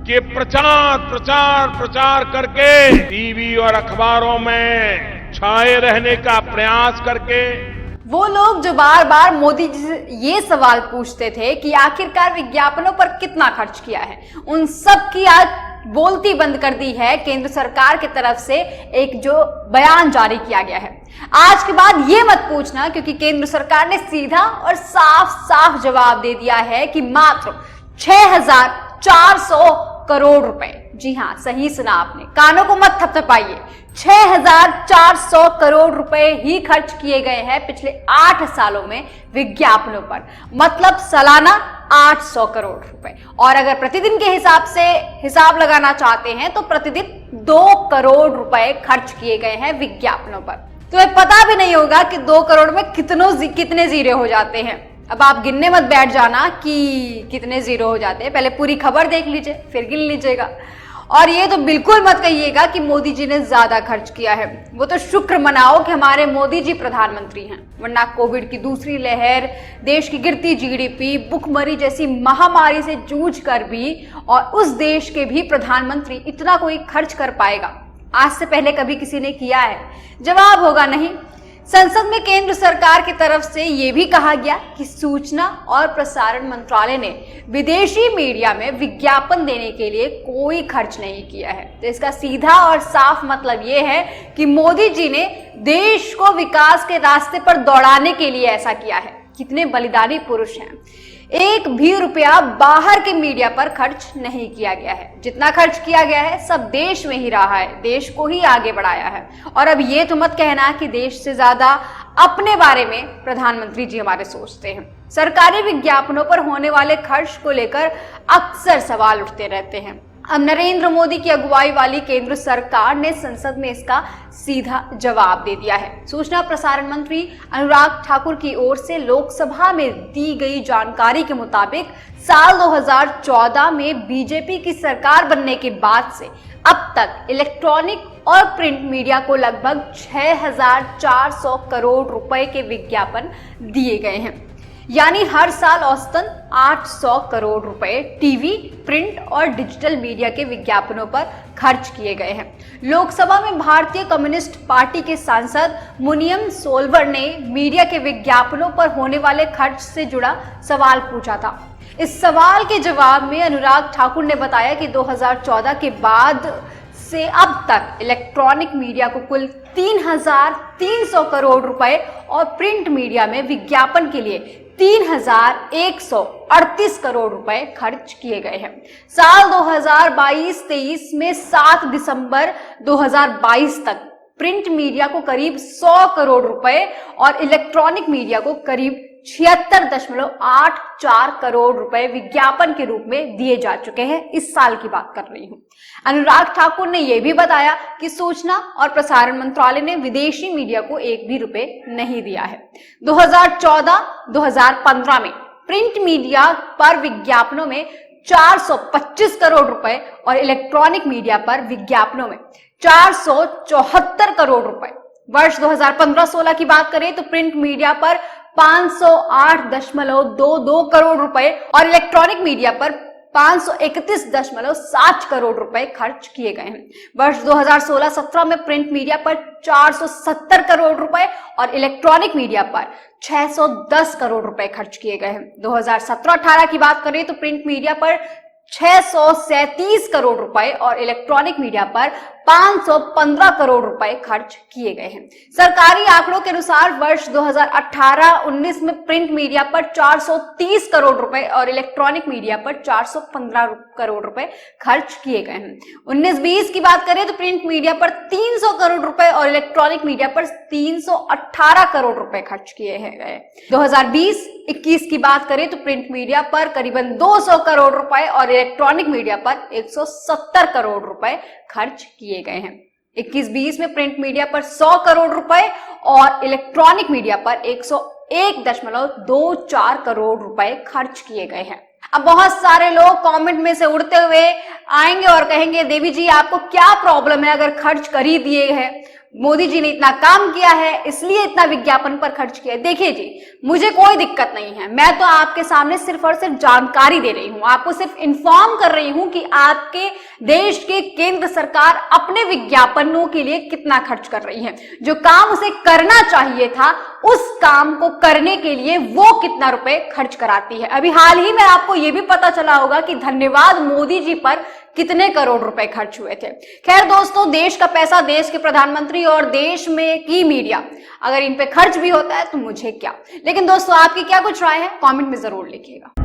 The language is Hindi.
कि प्रचार प्रचार प्रचार करके टीवी और अखबारों में छाए रहने का प्रयास करके वो लोग जो बार बार मोदी जी से ये सवाल पूछते थे कि आखिरकार विज्ञापनों पर कितना खर्च किया है, उन सब की आज बोलती बंद कर दी है केंद्र सरकार की तरफ से एक जो बयान जारी किया गया है। आज के बाद ये मत पूछना, क्योंकि केंद्र सरकार ने सीधा और साफ साफ जवाब दे दिया है कि मात्र 6,400 करोड़ रुपए, जी हां सही सुना आपने, कानों को मत थपथपाइए, 6,400 करोड़ रुपए ही खर्च किए गए हैं पिछले 8 सालों में विज्ञापनों पर, मतलब सालाना 800 करोड़ रुपए। और अगर प्रतिदिन के हिसाब से हिसाब लगाना चाहते हैं तो प्रतिदिन 2 करोड़ रुपए खर्च किए गए हैं विज्ञापनों पर। तुम्हें पता भी नहीं होगा कि 2 करोड़ में कितने जीरो हो जाते हैं। अब आप गिनने मत बैठ जाना कि कितने जीरो हो जाते हैं, पहले पूरी खबर देख लीजिए फिर गिन लीजिएगा। और ये तो बिल्कुल मत कहिएगा कि मोदी जी ने ज्यादा खर्च किया है, वो तो शुक्र मनाओ कि हमारे मोदी जी प्रधानमंत्री हैं, वरना कोविड की दूसरी लहर, देश की गिरती जीडीपी, भुखमरी जैसी महामारी से जूझ कर भी और उस देश के भी प्रधानमंत्री इतना कोई खर्च कर पाएगा? आज से पहले कभी किसी ने किया है? जवाब होगा नहीं। संसद में केंद्र सरकार की तरफ से यह भी कहा गया कि सूचना और प्रसारण मंत्रालय ने विदेशी मीडिया में विज्ञापन देने के लिए कोई खर्च नहीं किया है। तो इसका सीधा और साफ मतलब यह है कि मोदी जी ने देश को विकास के रास्ते पर दौड़ाने के लिए ऐसा किया है। कितने बलिदानी पुरुष हैं। एक भी रुपया बाहर के मीडिया पर खर्च नहीं किया गया है। जितना खर्च किया गया है सब देश में ही रहा है, देश को ही आगे बढ़ाया है। और अब ये तो मत कहना कि देश से ज्यादा अपने बारे में प्रधानमंत्री जी हमारे सोचते हैं। सरकारी विज्ञापनों पर होने वाले खर्च को लेकर अक्सर सवाल उठते रहते हैं। अब नरेंद्र मोदी की अगुवाई वाली केंद्र सरकार ने संसद में इसका सीधा जवाब दे दिया है। सूचना प्रसारण मंत्री अनुराग ठाकुर की ओर से लोकसभा में दी गई जानकारी के मुताबिक साल 2014 में बीजेपी की सरकार बनने के बाद से अब तक इलेक्ट्रॉनिक और प्रिंट मीडिया को लगभग 6,400 करोड़ रुपए के विज्ञापन दिए गए हैं, यानी हर साल औसतन 800 करोड़ रुपए टीवी, प्रिंट और डिजिटल मीडिया के विज्ञापनों पर खर्च किए गए हैं। लोकसभा में भारतीय कम्युनिस्ट पार्टी के सांसद मुनियम सोलवर ने मीडिया के विज्ञापनों पर होने वाले खर्च से जुड़ा सवाल पूछा था। इस सवाल के जवाब में अनुराग ठाकुर ने बताया कि 2014 के बाद से अब तक इलेक्ट्रॉनिक मीडिया को कुल 3,300 करोड़ रुपए और प्रिंट मीडिया में विज्ञापन के लिए 3,138 करोड़ रुपए खर्च किए गए हैं। साल 2022-23 में 7 दिसंबर 2022 तक प्रिंट मीडिया को करीब 100 करोड़ रुपए और इलेक्ट्रॉनिक मीडिया को करीब 76.84 करोड़ रुपए विज्ञापन के रूप में दिए जा चुके हैं। इस साल की बात कर रही हूं। अनुराग ठाकुर ने यह भी बताया कि सूचना और प्रसारण मंत्रालय ने विदेशी मीडिया को एक भी रुपए नहीं दिया है। 2014-2015 में प्रिंट मीडिया पर विज्ञापनों में 425 करोड़ रुपए और इलेक्ट्रॉनिक मीडिया पर विज्ञापनों में 474 करोड़ रुपए। वर्ष 2015-16 की बात करें तो प्रिंट मीडिया पर 508.22 करोड़ रुपए और इलेक्ट्रॉनिक मीडिया पर 531.60 करोड़ रुपए खर्च किए गए हैं। वर्ष 2016-17 में प्रिंट मीडिया पर 470 करोड़ रुपए और इलेक्ट्रॉनिक मीडिया पर 610 करोड़ रुपए खर्च किए गए हैं। 2017-18 की बात करें तो प्रिंट मीडिया पर 637 करोड़ रुपए और इलेक्ट्रॉनिक मीडिया पर 515 करोड़ रुपए खर्च किए गए हैं। सरकारी आंकड़ों के अनुसार वर्ष 2018-19 में प्रिंट मीडिया पर 430 करोड़ रुपए और इलेक्ट्रॉनिक मीडिया पर 415 करोड़ रुपए खर्च किए गए हैं। 19-20 की बात करें तो प्रिंट मीडिया पर 300 करोड़ रुपए और इलेक्ट्रॉनिक मीडिया पर 318 करोड़ रुपए खर्च किए गए। 2020-21 की बात करें तो प्रिंट मीडिया पर करीबन 200 करोड़ रुपए और इलेक्ट्रॉनिक मीडिया पर 170 करोड़ रुपए खर्च किए गए हैं। 21-20 में प्रिंट मीडिया पर 100 करोड़ रुपए और इलेक्ट्रॉनिक मीडिया पर 101.24 करोड़ रुपए खर्च किए गए हैं। अब बहुत सारे लोग कमेंट में से उड़ते हुए आएंगे और कहेंगे देवी जी आपको क्या प्रॉब्लम है अगर खर्च कर ही दिए हैं, मोदी जी ने इतना काम किया है इसलिए इतना विज्ञापन पर खर्च किया है। देखिए जी, मुझे कोई दिक्कत नहीं है, मैं तो आपके सामने सिर्फ और सिर्फ जानकारी दे रही हूं, आपको सिर्फ इन्फॉर्म कर रही हूं कि आपके देश के केंद्र सरकार अपने विज्ञापनों के लिए कितना खर्च कर रही है। जो काम उसे करना चाहिए था उस काम को करने के लिए वो कितना रुपए खर्च कराती है। अभी हाल ही में आपको यह भी पता चला होगा कि धन्यवाद मोदी जी पर कितने करोड़ रुपए खर्च हुए थे। खैर दोस्तों, देश का पैसा देश के प्रधानमंत्री और देश में की मीडिया अगर इन पे खर्च भी होता है तो मुझे क्या। लेकिन दोस्तों, आपकी क्या कुछ राय है कमेंट में जरूर लिखिएगा।